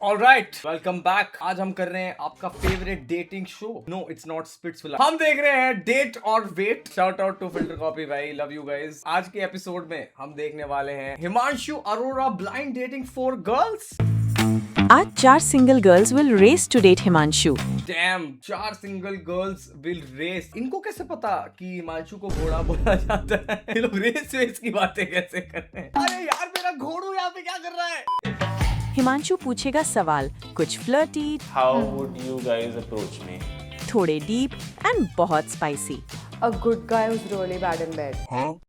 Alright, welcome back. आज हम कर रहे हैं आपका favourite dating show. No, it's not Splitsvilla. हम देख रहे हैं डेट और wait. Shout out to Filter Copy भाई, लव यू गाइस। आज के एपिसोड में हम देखने वाले हैं Himanshu Arora blind dating for girls. आज 4 single girls will race to date Himanshu. Damn, 4 single girls will race. इनको कैसे पता कि हिमांशु को घोड़ा बोला जाता है? ये लोग रेस वेस की बातें कैसे कर रहे हैं? अरे यार, मेरा घोड़ू यहाँ पे क्या कर रहा है? हिमांशु पूछेगा सवाल, कुछ flirty, How would you guys approach me? थोड़े डीप एंड बहुत spicy. A good guy who's really bad in bed.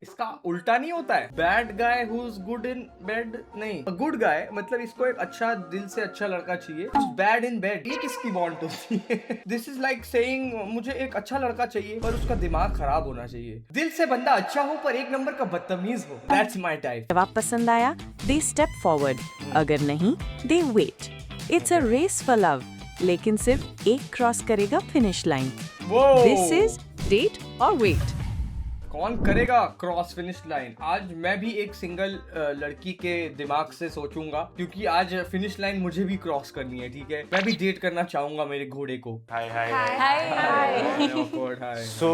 इसका उल्टा नहीं होता है? Bad guy who's good in bed नहीं, गुड गाय मतलब इसको एक अच्छा दिल से अच्छा लड़का चाहिए, बैड इन बेड। ये किसकी बॉन्ड होती है? दिस इज लाइक सेइंग मुझे एक अच्छा लड़का चाहिए पर उसका दिमाग खराब होना चाहिए। दिल से बंदा अच्छा हो पर एक नंबर का बदतमीज हो। That's my type. जवाब पसंद आया, दे स्टेप फॉरवर्ड, अगर नहीं they wait. It's a race for love, लेकिन सिर्फ एक क्रॉस करेगा finish line. This is date और वेट। कौन करेगा क्रॉस फिनिश लाइन? आज मैं भी एक सिंगल लड़की के दिमाग से सोचूंगा, क्योंकि आज फिनिश लाइन मुझे भी क्रॉस करनी है। ठीक है, मैं भी डेट करना चाहूंगा मेरे घोड़े को। Hi. Awkward, hi. So,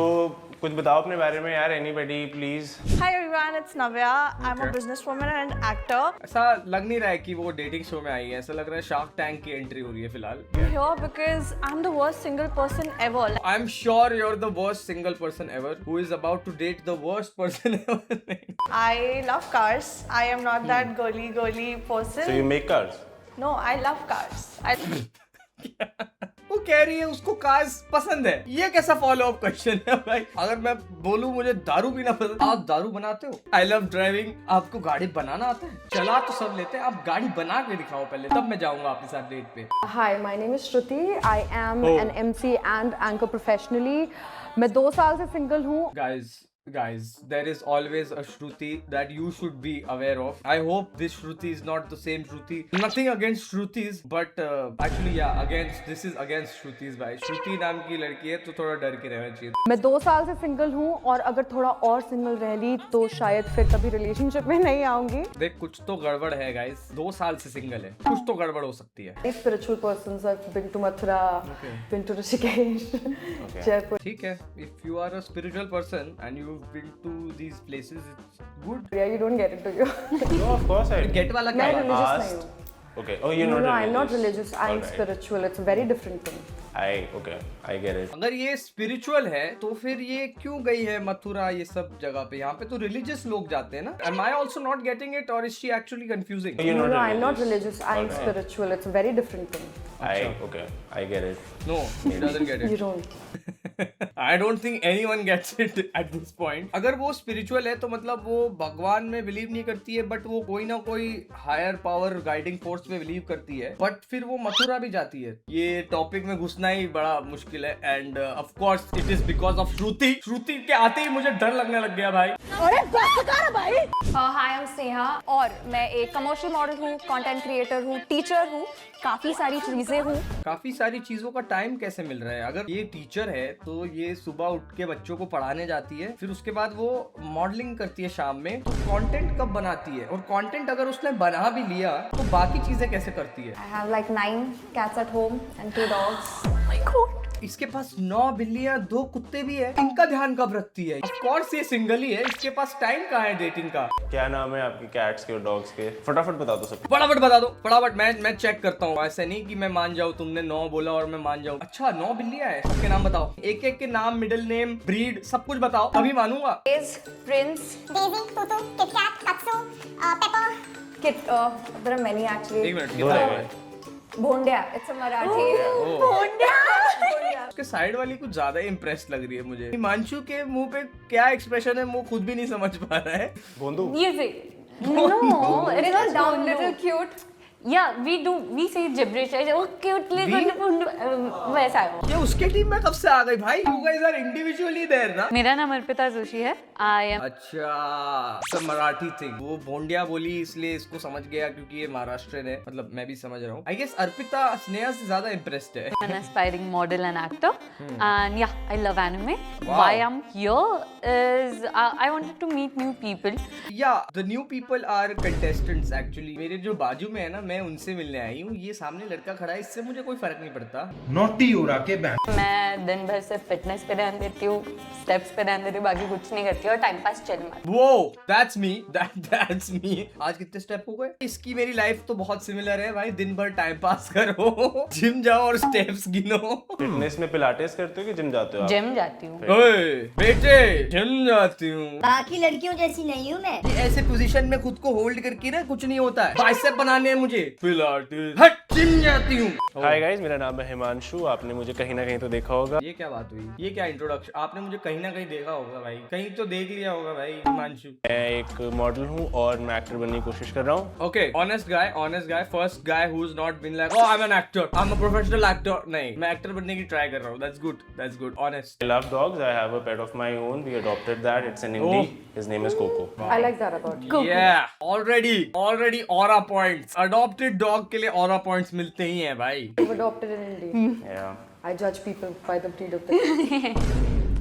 कुछ बताओ अपने बारे में यार, anybody please? Hi everyone, it's Navya. I'm a Okay. businesswoman and actor. ऐसा लग नहीं रहा है कि वो डेटिंग शो में आई है, ऐसा लग रहा है शार्क टैंक की एंट्री हो रही है फिलहाल। Here because I'm the worst single person ever. I am sure you're the worst single person ever who is about to date the worst person ever. I love cars. I am not that girly person. So you make cars? No, I love cars. वो कह रही है उसको cars पसंद है। ये कैसा follow up question है भाई? अगर मैं बोलूं मुझे दारू पीना पसंद, आप दारू बनाते हो? I love driving. आपको गाड़ी बनाना आता है? चला तो सब लेते हैं, आप गाड़ी बना के दिखाओ पहले, तब मैं जाऊंगा आपके साथ डेट पे। Hi, my name is Shruti. I am Oh. an MC and anchor professionally. मैं 2 साल से सिंगल हूँ. Guys, there is always a Shruti that you should be aware of. I hope this Shruti is not the same Shruti. Nothing against Shrutis, but actually yeah, this is against Shrutis भाई। Shruti नाम की लड़की है तो थोड़ा डर के रहना चाहिए। मैं 2 साल से सिंगल हूँ और अगर थोड़ा और सिंगल रह ली तो शायद फिर कभी रिलेशनशिप में नहीं आऊंगी. देख, कुछ तो गड़बड़ है गाइस। 2 साल से सिंगल है, कुछ तो गड़बड़ हो सकती है। Spiritual persons. I've been to Mathura, Okay. been to Rishikesh, Jaipur. ठीक है, if you are a spiritual person and you've been to these places, it's good। Yeah, you don't get it, do you? No, of course I. Gate वाला क्या मैं है? religious asked. नहीं हूँ. Okay. Oh, you're No, not no, religious. I'm not religious. I'm Alright. spiritual. It's a very different thing. Okay, I get it. अगर ये spiritual है तो फिर ये क्यों गई है मथुरा ये सब जगह पे? यहाँ पे तो रिलीजियस लोग जाते हैं ना। Am I also not getting it or is she actually confusing? You're No, not no, I'm not religious. religious. I'm Alright. spiritual. It's a very different thing. Okay, I get it. No, he doesn't get You it. don't. I don't think anyone gets it at this point. अगर वो spiritual है तो मतलब वो भगवान में believe नहीं करती है, बट वो कोई ना कोई हायर पावर गाइडिंग फोर्स में बिलीव करती है, बट फिर वो मथुरा भी जाती है। ये टॉपिक में घुसना ही बड़ा मुश्किल है end of course it is because of Shruti. Shruti के आते ही मुझे डर लगने लग गया भाई। हाय, आई एम स्नेहा और मैं एक कमर्शियल मॉडल हूँ, कंटेंट क्रिएटर हूँ, टीचर हूँ, काफ़ी सारी चीज़ें हूँ। काफी सारी चीजों का टाइम कैसे मिल रहा है? अगर ये टीचर है तो ये सुबह उठ के बच्चों को पढ़ाने जाती है, फिर उसके बाद वो मॉडलिंग करती है शाम में, तो कंटेंट कब बनाती है? और कंटेंट अगर उसने बना भी लिया तो बाकी चीजें कैसे करती है? I have like 9 cats at home and 2 dogs. इसके पास 9 बिल्लियां, 2 कुत्ते भी है। इनका ध्यान कब रखती है? ऑफ कोर्स ये सिंगल ही है, इसके पास टाइम कहाँ है डेटिंग का? क्या नाम है आपके कैट्स के और डॉग्स के? फटाफट बता दो सब। फटाफट बता दो, फटाफट। मैं चेक करता हूँ, ऐसे नहीं कि मैं मान जाऊँ। तुमने 9 बोला और मैं मान जाऊँ। अच्छा, 9 बिल्लियां है, सबके नाम बताओ। एक एक के नाम, मिडिल नेम, ब्रीड, सब कुछ बताओ, तभी मानूंगा। Is Prince, Daisy, Tutu, Kit Kat, Tatsu, Pepper. Kit, there are many actually. एक मिनट, दो कितना रह हुआ गए। है? Bhondia, it's a Marathi. उसके साइड वाली कुछ ज्यादा इम्प्रेस लग रही है मुझे। हिमांशु के मुंह पे क्या एक्सप्रेशन है वो खुद भी नहीं समझ पा रहा है। Bondu. Music. No, it is not down, Little little cute. Yeah, we say gibberish. Oh, cute little वैसा है वो. ये उसके टीम में कब से आ गई भाई? You guys are individually there ना? मेरा नाम अर्पिता जोशी है. I am अच्छा, सब मराठी थी। वो भोंडिया बोली इसलिए इसको समझ गया क्योंकि ये महाराष्ट्र है। मतलब मैं भी समझ रहा हूँ। आई गेस अर्पिता स्नेहा से ज्यादा इम्प्रेस्ड है। an aspiring model and actor, and yeah, I love anime. Wow. Why I'm here is I wanted to meet new people. या the new people are contestants actually. मेरे जो बाजू में है ना, मैं उनसे मिलने आई हूँ, ये सामने लड़का खड़ा है, इससे मुझे कोई फर्क नहीं पड़ता। नोटी हो रहा के बैन। मैं दिन भर सिर्फ फिटनेस पे ध्यान देती हूँ, स्टेप्स पे ध्यान देती हूँ, बाकी कुछ नहीं करती और टाइम पास चल मारती हूँ। वो that's me। आज कितने स्टेप हो गए? इसकी मेरी लाइफ तो बहुत सिमिलर है भाई, दिन भर टाइम पास करो, जिम जाओ और स्टेप्स गिनो। फिटनेस में पिलाटेस करते हो कि जिम जाते हो आप? जिम जाती हूँ। ओए बेटे, जिम जाती हूँ। बाकी लड़कियों जैसी नहीं हूँ मैं। ऐसे पोजीशन में खुद को होल्ड करके ना कुछ नहीं होता है, बाइसेप बनाने हैं मुझे, पिलाटेस, हट, जिम जाती हूँ। हाय गाइस, मेरा नाम है हिमांशु, आपने मुझे कहीं ना कहीं तो देखा होगा। ये क्या बात हुई? ये क्या इंट्रोडक्शन? आपने मुझे कहीं ना कहीं देखा होगा भाई, कहीं तो देख लिया होगा भाई हिमांशु। मैं एक मॉडल हूँ और मैं एक्टर बनने की कोशिश कर रहा हूँ। Okay, honest guy, first guy who's not been like, oh, I'm an actor, I'm a professional actor. नहीं, मैं एक्टर बनने की ट्राई कर रहा हूँ. That's good, honest. I love dogs. I have a pet of my own. We adopted that. It's an indie. His name is Coco. I like that about you. Yeah, already aura points. Adopted dog के लिए aura points मिलते ही हैं भाई. You've adopted an Indian. Yeah. I judge people by the breed of the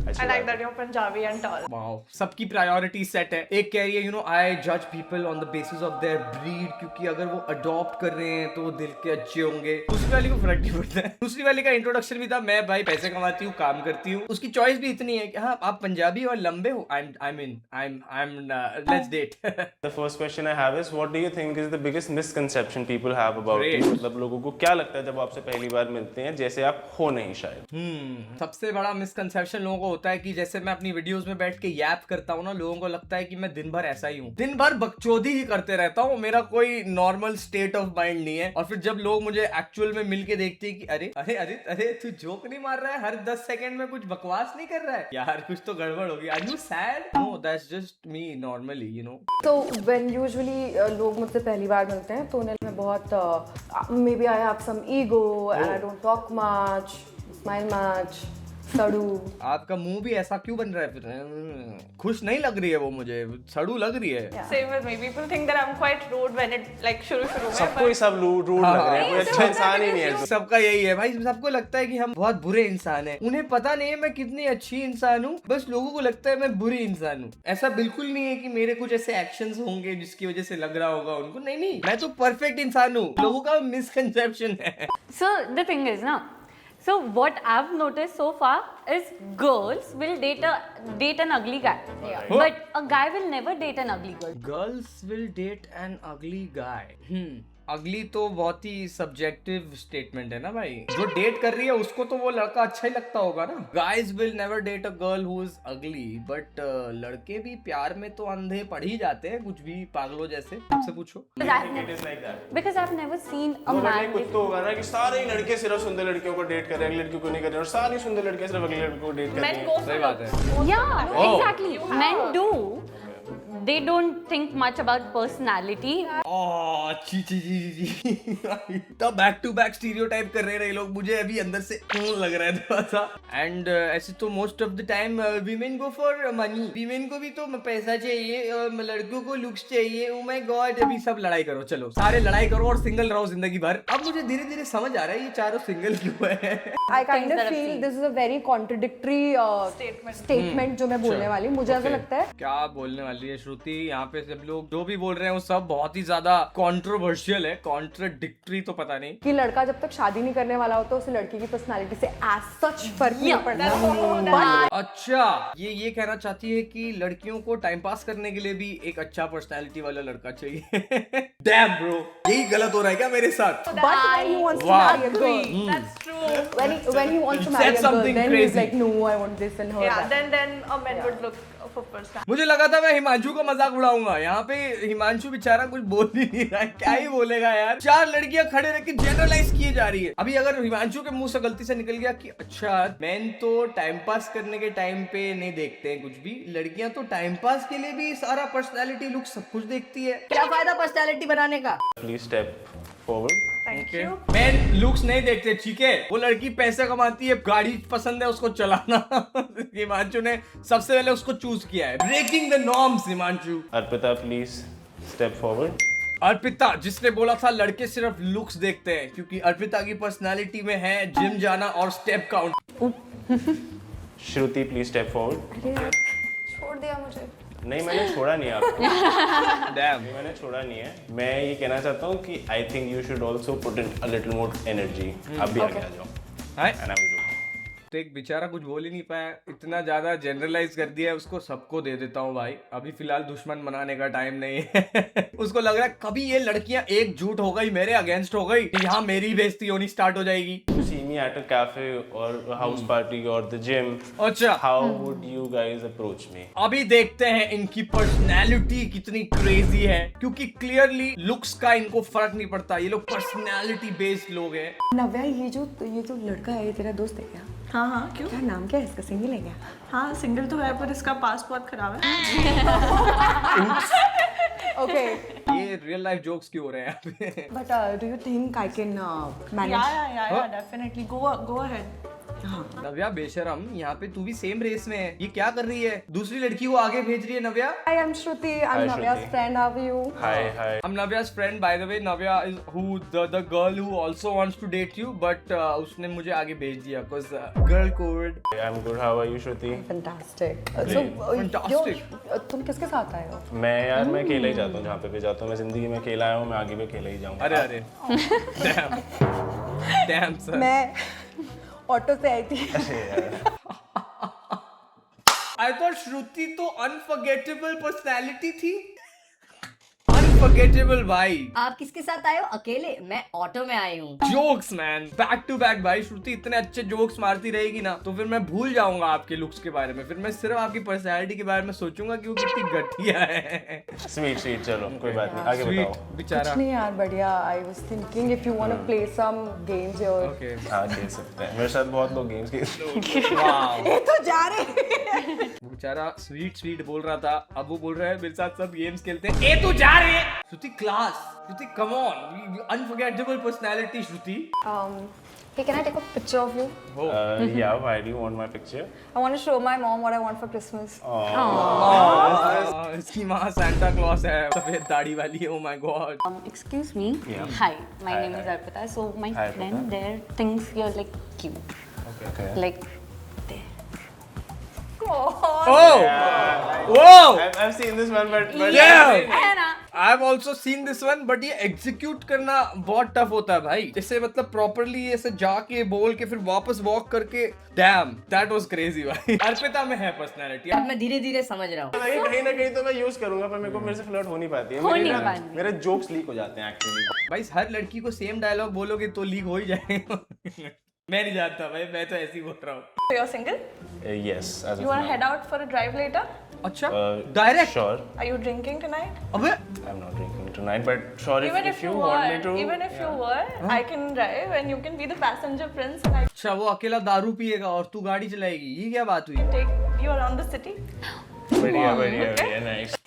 I like that you're Punjabi and tall. Wow, सबकी priority set है. एक कह रही है, you know, I judge people on the basis of their breed, क्योंकि अगर वो adopt कर रहे हैं तो वो दिल के अच्छे होंगे. दूसरी वाली को फर्क नहीं पड़ता है. दूसरी वाली का इंट्रोडक्शन भी था, मैं भाई पैसे कमाती हूँ, काम करती हूँ. उसकी चॉइस भी इतनी है कि हाँ, आप पंजाबी और लंबे हो. Let's date. The first question I have is, what do you think is the biggest misconception people have about Great. you? मतलब लोगों को क्या लगता है जब आपसे पहली बार मिलते हैं, जैसे आप हो नहीं शायद? सबसे बड़ा मिसकंसेप्शन लोगों को होता है कि जैसे मैं अपनी वीडियोस में बैठ के यैप करता हूँ ना, लोगों को लगता है कि मैं दिन भर ऐसा ही हूँ, दिन भर बकचोदी ही करते रहता हूँ, मेरा कोई नॉर्मल स्टेट ऑफ माइंड नहीं है. और फिर जब लोग मुझे एक्चुअल में मिलके देखते हैं कि अरे अरे अरे अरे तू जोक नहीं मार रहा है, हर 10 सेकंड में कुछ बकवास नहीं कर रहा है यार, कुछ तो गड़बड़ होगी. Are you sad? No, that's just me normally, you know. So when usually लोग मुझसे पहली बार मिलते हैं तो उन्हें मैं बहुत maybe I have some ego and I don't talk much, smile much, सड़ू. आपका मुंह भी ऐसा क्यों बन रहा है फिर? खुश नहीं लग रही है वो, मुझे सड़ू लग रही है. Same with me. People think that I'm quite rude when it like शुरू में. सबको ही सब रूड लग रहे हैं, कोई अच्छा इंसान ही नहीं है. सबका यही है भाई, सबको लगता है कि हम बहुत बुरे इंसान हैं. उन्हें पता नहीं है मैं कितनी अच्छी इंसान हूँ, बस लोगों को लगता है मैं बुरी इंसान हूँ. ऐसा बिल्कुल नहीं है कि मेरे कुछ ऐसे एक्शंस होंगे जिसकी वजह से लग रहा होगा उनको. नहीं, मैं तो परफेक्ट इंसान हूँ. लोगों का मिसकंसेप्शन है. So the thing is now, so what I've noticed so far is girls will date an ugly guy, but a guy will never date an ugly girl. Girls will date an ugly guy. अगली तो बहुत ही subjective statement है ना भाई. जो date कर रही है उसको तो वो लड़का अच्छा ही लगता होगा ना. Guys will never date a girl who is ugly, but लड़के भी प्यार में तो अंधे पड़ ही जाते हैं, कुछ भी पागलों जैसे. मुझसे पूछो. Because I've never seen a man. कुछ तो होगा ना कि सारे ही लड़के सिर्फ सुंदर लड़कियों को डेट कर रहे हैं, अगली लड़कियों को नहीं कर रहे हैं, और सारी सुंदर लड़कियां सिर्फ अगली लड़कियों को डेट कर रही हैं. सही बात है. Yeah, exactly. Men do. They don't think much about personality. तो बैक टू बैक स्टीरियोटाइप कर रहे हैं लोग, मुझे अभी अंदर से लग रहा है थोड़ा सा. एंड ऐसे तो most of the time women go for money. Women को भी तो पैसा चाहिए, लड़कियों को लुक्स चाहिए. ओ माय गॉड, अभी सब लड़ाई करो, चलो सारे लड़ाई करो और सिंगल रहो जिंदगी भर. अब मुझे धीरे धीरे समझ आ रहा है ये चारों सिंगल क्यों है. I kind of feel this is a very contradictory statement जो मैं बोलने वाली. मुझे ऐसा लगता है. क्या बोलने वाली है श्रुति? यहाँ पे सब लोग जो भी बोल रहे हैं वो सब बहुत ही ज्यादा कंट्रोवर्शियल है, कॉन्ट्राडिक्टरी तो पता नहीं. कि लड़का जब तक शादी नहीं करने वाला होता उसे लड़की की पर्सनालिटी से as such फर्क नहीं पड़ता. अच्छा, ये कहना चाहती है कि लड़कियों को टाइम पास करने के लिए भी एक अच्छा पर्सनालिटी वाला लड़का चाहिए. डैम ब्रो, यही गलत हो रहा है क्या मेरे साथ? But when he wants to marry a girl, That's true. when he wants to Said marry a girl, something then he's crazy. like, no, I want this and her. Yeah, that. then a man would look for personality. मुझे लगा था मैं हिमांशु का मजाक उड़ाऊंगा, यहाँ पे हिमांशु बेचारा कुछ बोल ही नहीं रहा है. क्या ही बोलेगा यार. 4 लड़कियां खड़े रह के जनरलाइज किए जा रही है. अभी अगर हिमांशु के मुंह से गलती से निकल गया कि अच्छा मैन तो टाइम पास करने के टाइम पे नहीं देखते हैं कुछ भी, लड़कियां तो टाइम पास के लिए भी सारा पर्सनालिटी लुक सब कुछ देखती है. क्या फायदा पर्सनालिटी बनाने का? Please step forward. Thank you. Man looks नहीं देखते, ठीक है. वो लड़की पैसे कमाती है, गाड़ी पसंद है उसको चलाना. हिमांशु ने सबसे पहले उसको चूज किया है. Breaking the norms Himanshu. Arpita please step forward. Arpita जिसने बोला था लड़के सिर्फ लुक्स देखते हैं, क्योंकि अर्पिता की पर्सनालिटी में है जिम जाना और step count. Shruti please step forward. छोड़ दिया मुझे. नहीं मैंने छोड़ा नहीं है आपको। डैम। नहीं, मैंने छोड़ा नहीं है। मैं ये कहना चाहता हूँ कि I think you should also put in a little more energy. आप भी आगे आ जाओ। हाय And I will do. तो एक बेचारा कुछ बोल ही नहीं पाया, इतना ज्यादा जनरलाइज कर दिया है उसको, सबको दे देता हूँ भाई। अभी फिलहाल दुश्मन बनाने का टाइम नहीं है। उसको लग रहा है कभी ये लड़कियां एकजुट हो गई, मेरे अगेंस्ट हो गई, यहाँ मेरी बेइज्जती होनी स्टार्ट हो जाएगी। See me at a cafe or a house party or the gym. अच्छा, How would you guys approach me? अभी देखते हैं इनकी पर्सनैलिटी कितनी क्रेजी है, क्योंकि क्लियरली लुक्स का इनको फर्क नहीं पड़ता, ये लोग पर्सनैलिटी बेस्ड लोग हैं। नव्या, ये जो लड़का है, ये तेरा दोस्त है क्या? हाँ हाँ क्यों? क्या नाम क्या है इसका? सिंगल है क्या? हाँ सिंगल तो है पर इसका पास बहुत खराब है। ओके, ये रियल लाइफ जोक्स क्यों हो रहे हैं यहाँ पे? But do you think I can manage? या डेफिनेटली गो अहेड। नव्या बेशरम, यहाँ पे तू भी सेम रेस में है, ये क्या कर रही है? दूसरी लड़की को आगे भेज रही है नव्या। Hi, I'm Shruti. I'm Hi, Navya's Shruti. friend. How are you? Hi, hi. I'm Navya's friend, by the way. Navya is the girl who also wants to date you, but उसने मुझे आगे भेज दिया cause girl code. I'm good. How are you, Shruti? Fantastic. Fantastic. तुम किसके साथ आए हो? मैं यार मैं अकेला ही जाता हूँ जहाँ पे भी जाता हूँ। मैं जिंदगी में अकेला आया हूँ, मैं आगे भी अकेला ही जाऊँगा। अरे अरे, damn sir. मैं ऑटो से आई थी। I thought श्रुति तो unforgettable personality थी। Unforgettable भाई। आप किसके साथ आए हो? अकेले? मैं ऑटो में आई हूँ। Jokes man, back to back भाई। श्रुति इतने अच्छे जोक्स मारती रहेगी ना, तो फिर मैं भूल जाऊंगा आपके लुक्स के बारे में, फिर मैं सिर्फ आपकी पर्सनैलिटी के बारे में सोचूंगा कि वो कितनी घटिया है। स्वीट स्वीट, चलो कोई बात नहीं, आगे Sweet, बताओ। बेचारा। नहीं यार, बढ़िया। I was thinking if you want to play some games your. Okay. हाँ खेल सकते हैं, मेरे साथ बहुत लोग गेम्स खेलते Wow. ये तो जा रहे। बेचारा स्वीट स्वीट बोल रहा था, अब वो बोल रहा है मेरे साथ सब गेम्स खेलते हैं। ए तू जा रही है? Shruti class, Shruti come on, unforgettable personality Shruti. Hey, can I take a picture of you? Yeah, why do you want my picture? I want to show my mom what I want for Christmas. इसकी माँ Santa Claus है, सफेद दाढ़ी वाली है। Oh my god. Excuse me. Yeah. Hi, my Hi, name is hi. Arpita. So my Hi, friend Arpita. there thinks you're like cute. Okay. Like there. Oh! Whoa! I've seen this one, but Yeah! है ना? I've also seen this one, but ये execute करना बहुत tough होता है भाई। जैसे मतलब properly ऐसे जाके बोल के फिर वापस walk करके, damn, that was crazy भाई। अर्पिता में है personality। अब मैं धीरे धीरे समझ रहा हूँ। कहीं ना कहीं तो मैं यूज करूंगा, पर मेरे को मेरे से फ्लर्ट हो नहीं पाती है। हो मेरे नहीं ना- पाती। मेरे जोक्स लीक हो जाते हैं एक्चुअली। भाई हर लड़की को सेम डायलॉग बोलोगे तो लीक हो ही जाएगा। मैं नहीं जानता भाई, मैं तो ऐसे ही बोल रहा हूँ। So you're single? Yes, as You of wanna now. head out for a drive later? अच्छा, Uh, direct? Sure. Are you drinking tonight? अबे I'm not drinking tonight, but sure Even if if you you want me were, to. even if you were, I can drive and you can be the passenger prince and I अच्छा, वो अकेला दारू पिएगा और तू गाड़ी चलाएगी, ये क्या बात हुई? can take you around the city. बढ़िया बढ़िया नाइस।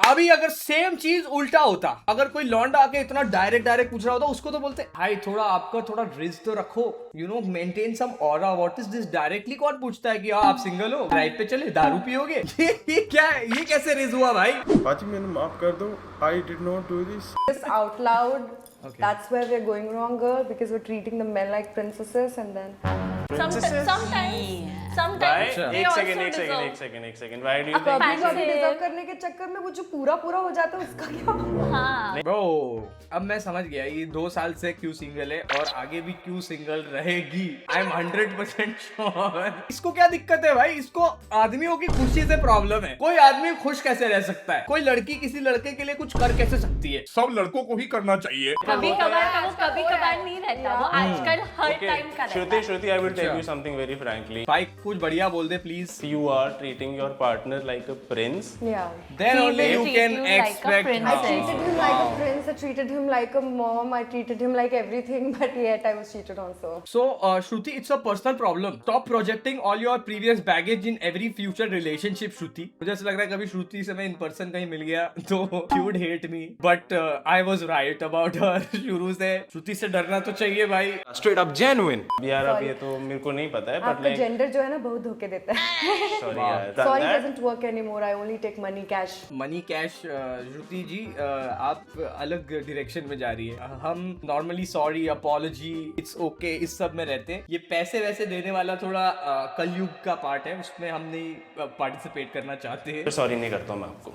अभी अगर सेम चीज उल्टा होता, अगर कोई लौंडा आके इतना डायरेक्ट पूछ रहा होता, उसको तो बोलते भाई थोड़ा आपका थोड़ा रिस्क तो रखो, you know, maintain some aura. What is this? Directly कौन पूछता है कि हाँ आप सिंगल हो, ड्राइव पे चले, दारू पियोगे? ये क्या है? ये कैसे रिज हुआ भाई? पाची मैंने माफ कर दो, I did not do this. This out loud. That's where we're going wrong, girl, because we're treating the men like princesses and then. Sometimes they एक also सेकंड deserve. एक सेकंड व्हाई डू यू कभी think कभी deserve करने के चक्कर में वो जो पूरा हो जाता है उसका क्या? ब्रो, अब मैं समझ गया ये 2 साल से क्यों सिंगल है और आगे भी क्यों सिंगल रहेगी। I am 100% sure. इसको क्या दिक्कत है भाई? इसको आदमियों की खुशी से प्रॉब्लम है। कोई आदमी खुश कैसे रह सकता है? कोई लड़की किसी लड़के के लिए कुछ कर कैसे सकती है? सब लड़कों को ही करना चाहिए। कभी कभार नहीं रहता, वो आजकल हर टाइम का रहता है। Shruti, I will tell you something very frankly. भाई कुछ बढ़िया बोल दे please. You are treating your partner like a prince. Yeah. Then He only will you treat can you like a expect princess. I treated him like a prince. I treated him like a mom. I treated him like everything, but yet I was cheated on. So, Shruti, it's a personal problem. Stop projecting all your previous baggage in every future relationship, Shruti. मुझे ऐसा लग रहा है कभी श्रुति से मैं in person कहीं मिल गया तो she would hate me. But I was right about her. शुरू से श्रुति से डरना तो चाहिए भाई. Straight up genuine. यार अब ये तो मेरे को नहीं पता है बट आपका लाइक जेंडर जो है ना बहुत धोखे देता है. सॉरी यार Sorry doesn't work anymore. I only take money cash. Money cash. Shruti ji आप अलग डायरेक्शन में जा रही है. हम normally sorry, apology, it's okay इस सब में रहते हैं. ये पैसे वैसे देने वाला थोड़ा कलयुग का पार्ट है, उसमें हम नहीं पार्टिसिपेट करना चाहते हैं. सॉरी नहीं करता हूँ मैं आपको.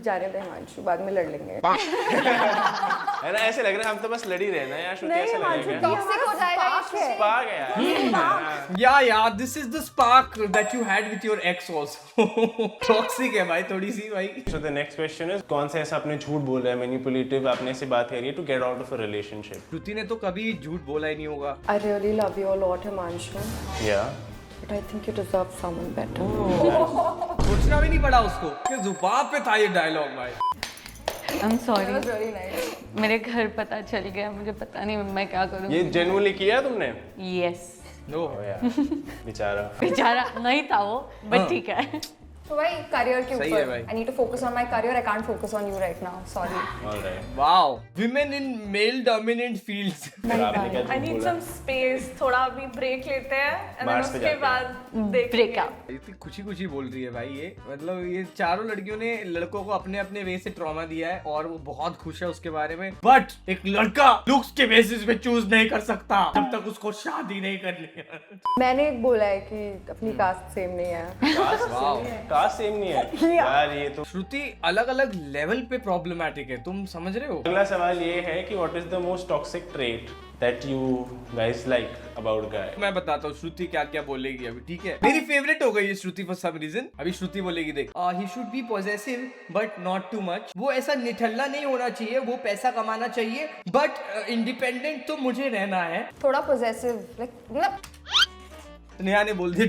जा रहे थे हिमांशु, बाद में लड़ लेंगे. है ना, ऐसे लग रहा है हम तो बस लड़ ही रहे ना यार. श्रुति ऐसे लगेगा टॉक्सिक हो जाएगा ये स्पार्क है यार. या this is the spark that you had with your x also. Toxic है भाई थोड़ी सी भाई. So the next question is कौन सा ऐसा आपने झूठ बोला है, मैनिपुलेटिव आपने ऐसी बात करी है to get out of a relationship. Shruti ने तो कभी झूठ बोला ही नहीं होगा. I really love you a lot, Himanshu. या But I think you deserve someone better. सोचना भी नहीं पड़ा उसको कि जुबान पे था ये डायलॉग भाई. I'm sorry. That was really nice. मेरे घर पता चल गया, मुझे पता नहीं मैं क्या करूँ. ये जेन्युइनली किया है तुमने? Yes. नो ओ यार बेचारा. बेचारा नहीं था वो, बट ठीक है. तो भाई करियर के सही है ऊपर भाई. I need to focus on my career. I can't focus on you right now. Sorry. Alright. Wow. Women in male dominant fields. आपने क्या I झूठ need बोला? some space. थोड़ा अभी ब्रेक लेते हैं and then Mars पे उसके जाते हैं. बाद देखेंगे. ब्रेकअप. इतनी खुशी खुशी बोल रही है भाई ये. मतलब ये चारों लड़कियों ने लड़कों को अपने अपने वे से ट्रॉमा दिया है और वो बहुत खुश है उसके बारे में. बट एक लड़का लुक्स के बेसिस पे चूज नहीं कर सकता जब तक उसको शादी नहीं करनी है. मैंने एक बोला है कि अपनी कास्ट सेम नहीं है. कास्ट सेम नहीं है यार. ये तो श्रुति अलग अलग लेवल पे प्रॉब्लमैटिक है, तुम समझ रहे हो. अगला सवाल ये है कि what is the most toxic trait that you guys like about guy. मैं बताता हूँ श्रुति क्या क्या बोलेगी अभी. ठीक है, मेरी फेवरेट हो गई है श्रुति फॉर सम रीजन. अभी श्रुति बोलेगी देख, he should be possessive but not too much. वो ऐसा निठल्ला नहीं होना चाहिए, वो पैसा कमाना चाहिए बट इंडिपेंडेंट तो मुझे रहना है. थोड़ा पोजेसिव लाइक मतलब नेहा ने बोल दिया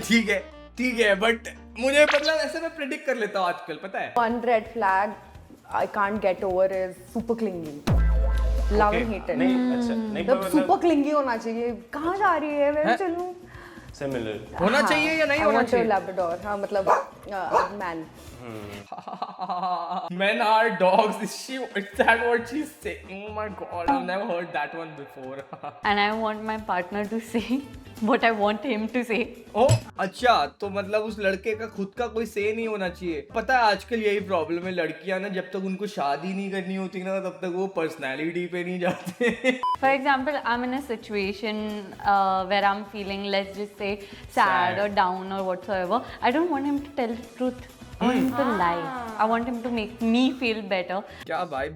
ठीक है बट मुझे मतलब ऐसे मैं प्रेडिक्ट कर लेता हूँ आजकल, पता है. One red flag I can't get over is super clingy. Love and hate it. नहीं अच्छा नहीं मतलब super clingy होना चाहिए. कहाँ जा रही है? मैं चलूँ. सिमिलर. होना चाहिए या नहीं I होना want a चाहिए. Labrador. हाँ मतलब man. Men are dogs. Is that what she's saying? Oh my god, I've never heard that one before. And I want my partner to say what I want him to say. ओ अच्छा, तो मतलब उस लड़के का खुद का कोई से नहीं होना चाहिए. पता है आजकल यही प्रॉब्लम है. लड़कियां ना जब तक उनको शादी नहीं करनी होती ना तब तक वो पर्सनालिटी पे नहीं जाते. For example, I'm in a situation where I'm feeling, let's just say, sad or down or whatsoever. I don't want him to tell the truth. I want him to lie. I want him to make me feel better. क्या भाई,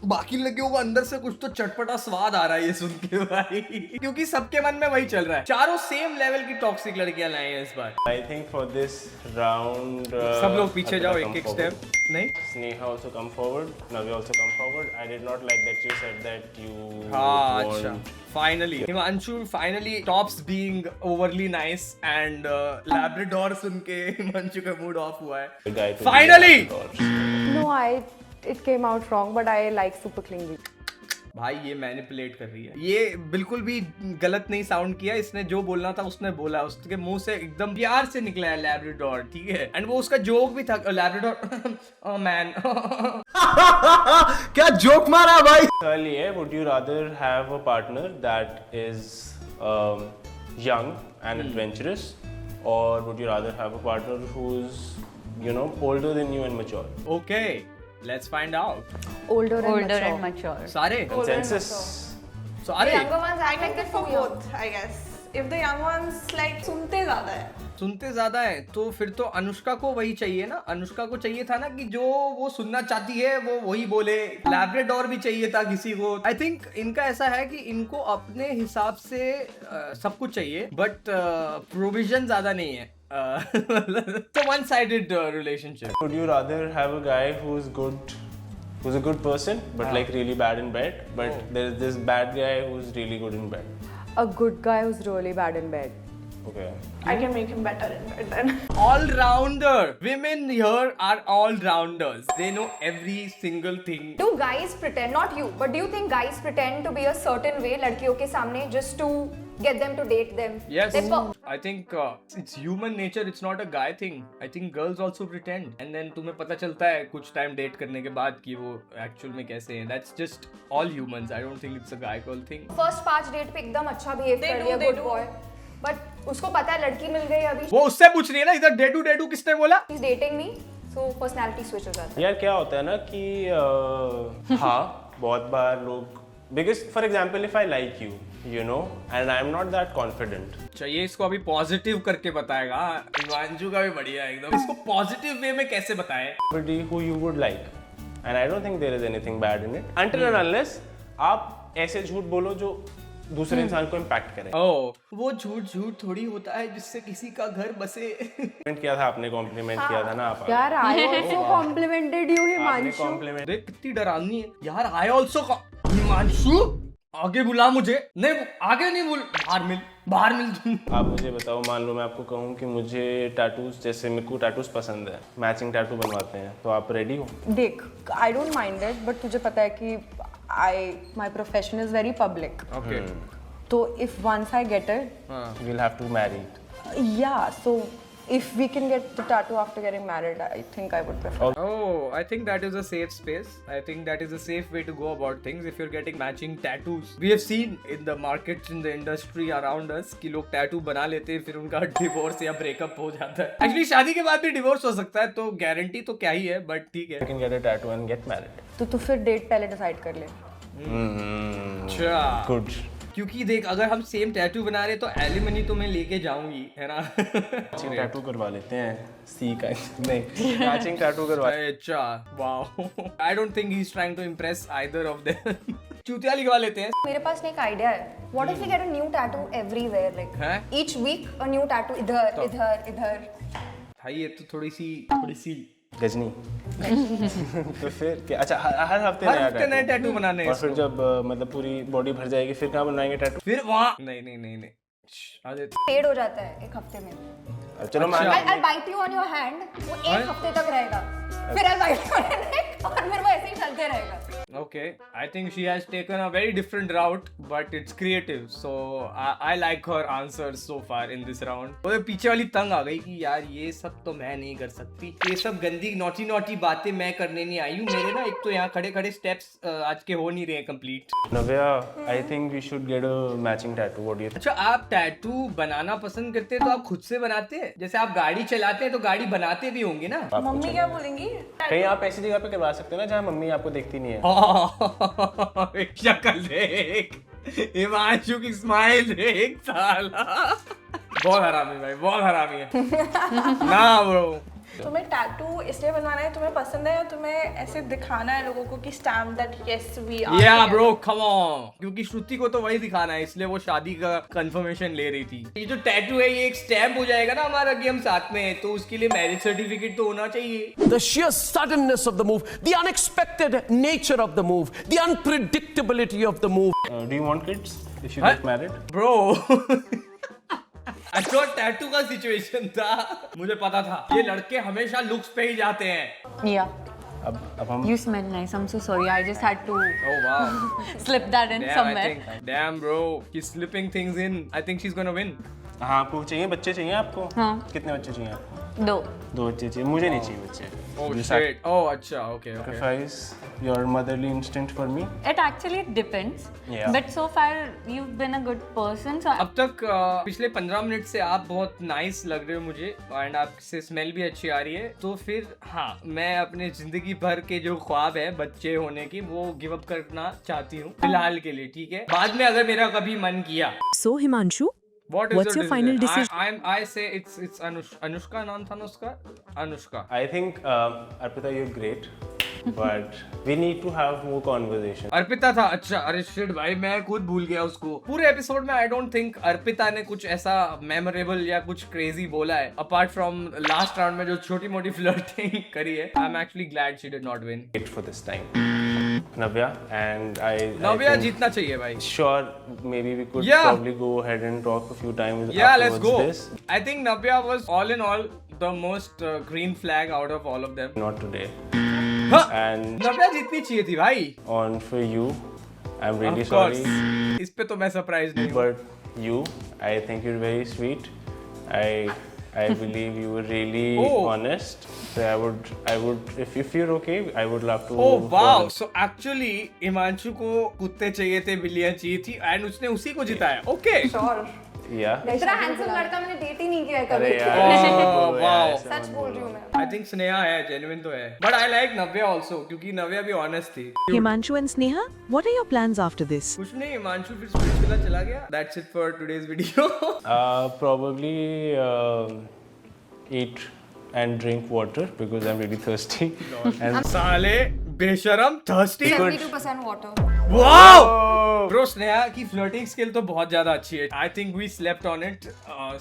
बाकी लड़कियों को अंदर से कुछ तो चटपटा स्वाद आ रहा है ये सुन के भाई. क्योंकि सबके मन में वही चल रहा है. चारों सेम लेवल की टॉक्सिक लड़कियां लाई हैं इस बार. I think for this round सब लोग पीछे जाओ एक स्टेप. नहीं Sneha also come forward. Navya also come forward. I did not like that you said that you हाँ want अच्छा. Finally, Himanshu finally stops being overly nice and Labrador सुन के हिमांशु का मूड ऑफ हुआ है. the guy to Finally! be a Labrador. No, it came out wrong, but I like super clingy. भाई ये manipulate कर रही है. ये बिल्कुल भी गलत नहीं साउंड किया. इसने जो बोलना था उसने बोला. उसके मुंह से एकदम प्यार से निकला है लैब्राडोर. ठीक है. एंड वो उसका जोक भी था लैब्राडोर मैन. क्या जोक मारा भाई. सवाल ये है, would you rather have a partner that is young and adventurous, or would you rather have a partner who's older than you and mature? Okay, let's find out. Older And mature. सारे Consensus. The सारे younger ones I like it for both, I guess. If the young ones like सुनते ज़्यादा है. सुनते ज्यादा है तो फिर तो अनुष्का को वही चाहिए ना. अनुष्का को चाहिए था ना कि जो वो सुनना चाहती है वो वही बोले. लैब्राडोर भी चाहिए था किसी को. आई थिंक इनका ऐसा है कि इनको अपने हिसाब से सब कुछ चाहिए बट प्रोविजन ज्यादा नहीं है. तो one sided relationship. Would you rather have a guy who's a good person but like really bad in bed, but there's this bad guy who's really good in bed? A good guy who's really bad in bed. Okay. I can make him better in bed then. All rounder. Women here are all rounders. They know every single thing. Do guys pretend, not you, but do you think guys pretend to be a certain way लड़कियों के सामने just to get them to date them. Yes, They're I think it's human nature. It's not a guy thing. I think girls also pretend, and then तुम्हें पता चलता है कुछ time date करने के बाद कि वो एक्चुअल में कैसे हैं. That's just all humans. I don't think it's a guy girl thing. first 5 date पे एकदम अच्छा बिहेव कर लिया, गुड बॉय, बट उसको पता है लड़की मिल गई अभी, वो उससे पूछ रही है ना इधर डेटू किसने बोला? she's dating me, so personality switch हो जाता है. यार क्या होता है ना कि हाँ बहुत बार लोग, because for example if I like you, you know, and I'm not that confident. चाहिए इसको अभी पॉजिटिव करके बताएगा. हिमांशु का भी बढ़िया है एकदम. इसको पॉजिटिव वे में कैसे बताएं? Somebody who you would like, and I don't think there is anything bad in it until and unless आप ऐसे झूठ बोलो जो दूसरे इंसान को इम्पैक्ट करे. ओह, वो झूठ थोड़ी होता है जिससे किसी का घर बसे. कॉम्प्लीमेंट किया था आपने, कॉम्प्लीमेंट किया था ना आप. यार I also complimented you, आपने हिमांशु. कॉम्प्लीमेंट. देख कितनी डरावनी है यार. आई ऑल्सो हिमांशु आगे बुला मुझे. नहीं आगे नहीं बोल, बाहर मिल. आप मुझे बताओ, मान लो मैं आपको कहूँ कि मुझे टैटूज, जैसे मेरे को टैटूज पसंद है, मैचिंग टैटू बनवाते हैं, तो आप रेडी हो? देख, I don't mind it, but तुझे पता है कि my profession is very public. Okay. तो if once I get it, We'll have to marry it. yeah, so if we can get the tattoo after getting married, I think I would prefer. Oh, I think that is a safe space. I think that is a safe way to go about things. If you're getting matching tattoos, we have seen in the markets, in the industry around us कि लोग tattoo बना लेते हैं, फिर उनका divorce या breakup हो जाता है. एक्चुअली शादी के बाद भी डिवोर्स हो सकता है, तो गारंटी तो क्या ही है, बट ठीक है. You can get a tattoo and get married. तो तू फिर डेट पहले डिसाइड कर ले. अच्छा. Good. क्योंकि देख, अगर हम सेम टैटू बना रहे तो एलिमनी तो मैं लेके जाऊंगी, है ना. मैचिंग टैटू करवा लेते हैं. सी का नहीं, मैचिंग टैटू करवा. अच्छा, wow. I don't think he is trying to impress either of them. चूतिया लिखवा लेते हैं. मेरे पास एक आइडिया है. What if we get a new tattoo everywhere, like हैं? each week a new tattoo, इधर. भाई ये तो थोड़ी सी गजनी. तो फिर क्या? अच्छा, हर हफ्ते नया टैटू बनाने हैं और फिर जब मतलब पूरी बॉडी भर जाएगी फिर कहाँ बनवाएंगे टैटू? फिर वहाँ नहीं. फेड हो जाता है एक हफ्ते में. चलो मान I'll bite you on your hand, वो एक हफ्ते तक रहेगा, फिर I'll bite you on your neck, और फिर वो ऐसे ही चलते रहेगा. Okay, I think she has taken a very different route, but it's creative. So I like her answers so far in this round. तो पीछे वाली तंग आ गई कि यार ये सब तो मैं नहीं कर सकती. ये सब गंदी नॉटी बातें मैं करने नहीं आई हूँ. मेरे ना एक तो यहाँ खड़े स्टेप्स आज के हो नहीं रहे complete. Navya, I think we should get a matching tattoo. What do you think? अच्छा, आप टैटू बनाना पसंद करते हैं तो आप खुद से बनाते हैं? जैसे आप गाड़ी चलाते हैं तो गाड़ी बनाते भी होंगे ना. मम्मी क्या बोलेंगी? कहीं आप ऐसी जगह पे करवा सकते हो ना जहाँ मम्मी आपको देखती नहीं है. शक्ल देख, हिमांशु की स्माइल देख, साला बहुत हरामी भाई, बहुत हरामी है ना ब्रो. तुम्हें टैटू इसलिए बनवाना है, तुम्हें पसंद है, या तुम्हें ऐसे दिखाना है लोगों को कि stamp that yes we are? या ब्रो कम ऑन, क्योंकि श्रुति को तो वही दिखाना है, इसलिए वो शादी का कंफर्मेशन ले रही थी. ये जो टैटू है ये एक स्टैम्प हो जाएगा ना हमारा कि हम साथ में हैं, तो उसके लिए मैरिज सर्टिफिकेट तो होना चाहिए. The sheer suddenness of the move, the unexpected nature of the move, the unpredictability of the move. Do you want kids if you get married? Bro अच्छा, टैटू का सिचुएशन था, मुझे पता था ये लड़के हमेशा लुक्स पे ही जाते हैं. Yeah. अब हम You smell nice. I'm so sorry. I just had to Oh wow. slip that in somewhere. Damn bro, he's slipping things in. I think she's gonna win. हाँ, आपको चाहिए बच्चे? चाहिए आपको? हाँ. कितने बच्चे चाहिए आपको? 2. बच्चे चाहिए. मुझे नहीं चाहिए बच्चे. Oh shit. Oh अच्छा, okay. Sacrifice your motherly instinct for me. It actually depends. Yeah. But so far you've been a good person. So अब तक पिछले 15 मिनट से आप बहुत नाइस लग रहे हो मुझे, एंड आपसे स्मेल भी अच्छी आ रही है. तो फिर हाँ, मैं अपने जिंदगी भर के जो ख्वाब है बच्चे होने की, वो गिव अप करना चाहती हूँ फिलहाल के लिए. ठीक है, बाद में अगर मेरा कभी मन किया. So Himanshu, what's your final decision? I say it's Anushka नाम था ना उसका. Anushka. I think Arpita, you're great, but we need to have more conversation. Arpita था. अच्छा, अरे शिट भाई, मैं खुद भूल गया उसको. पूरे एपिसोड में आई डोंट थिंक अर्पिता ने कुछ ऐसा मेमोरेबल या कुछ क्रेजी बोला है, अपार्ट फ्रॉम लास्ट राउंड में जो छोटी मोटी फ्लर्टिंग करी है. I am actually glad she did not win. Wait for this time. Navya, and I Navya think जीतना चाहिए भाई. Sure, maybe we could Yeah. probably go ahead and talk a few times. Yeah, let's afterwards go. This. I think Navya was all in all the most green flag out of all of them. Not today. हाँ, And नव्या जीतनी चाहिए थी भाई. on for you, I'm really Of course. sorry, इस पे तो मैं surprise नहीं हूँ. but you. I think you're very sweet. I believe you were really honest. So I would, if you're okay, I would love to. Oh wow! So actually, Himanshu को कुत्ते चाहिए थे, बिल्लियां चाहिए थी, and उसने उसी को जिताया. Okay. Sure. Yeah. इतना हैंडसम लड़का मैंने डेट ही नहीं किया है अरे कभी. यार, wow. सच बोल रही हूँ मैं. I think स्नेहा है, genuine तो है. But I like Navya also, क्योंकि Navya भी honest थी. Himanshu and Sneha, what are your plans after this? कुछ नहीं, हिमांशु फिर स्पिरिचुअल चला गया. That's it for today's video. Probably eat and drink water because I'm really thirsty. And साले बेशरम thirsty. 72% water. Wow! Bro, Sneha की flirting skill तो बहुत ज़्यादा अच्छी है. I think we slept on it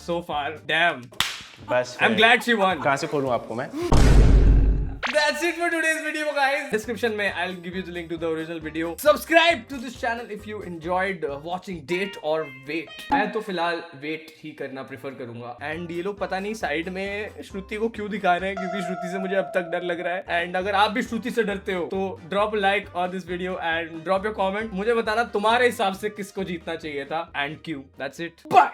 so far. Damn. बस I'm glad she won. कहाँ से खोलूँ आपको मैं? That's it for today's video, guys. Description में I'll give you the link to the original video. Subscribe to this channel if you enjoyed watching Date or Wait. मैं तो फिलहाल wait ही करना prefer करूंगा. And ये लोग पता नहीं साइड में श्रुति को क्यों दिखा रहे हैं, क्योंकि श्रुति से मुझे अब तक डर लग रहा है. And अगर आप भी श्रुति से डरते हो तो drop a like on this video and drop your comment. मुझे बताना तुम्हारे हिसाब से किसको जीतना चाहिए था and क्यों. That's it. Bye.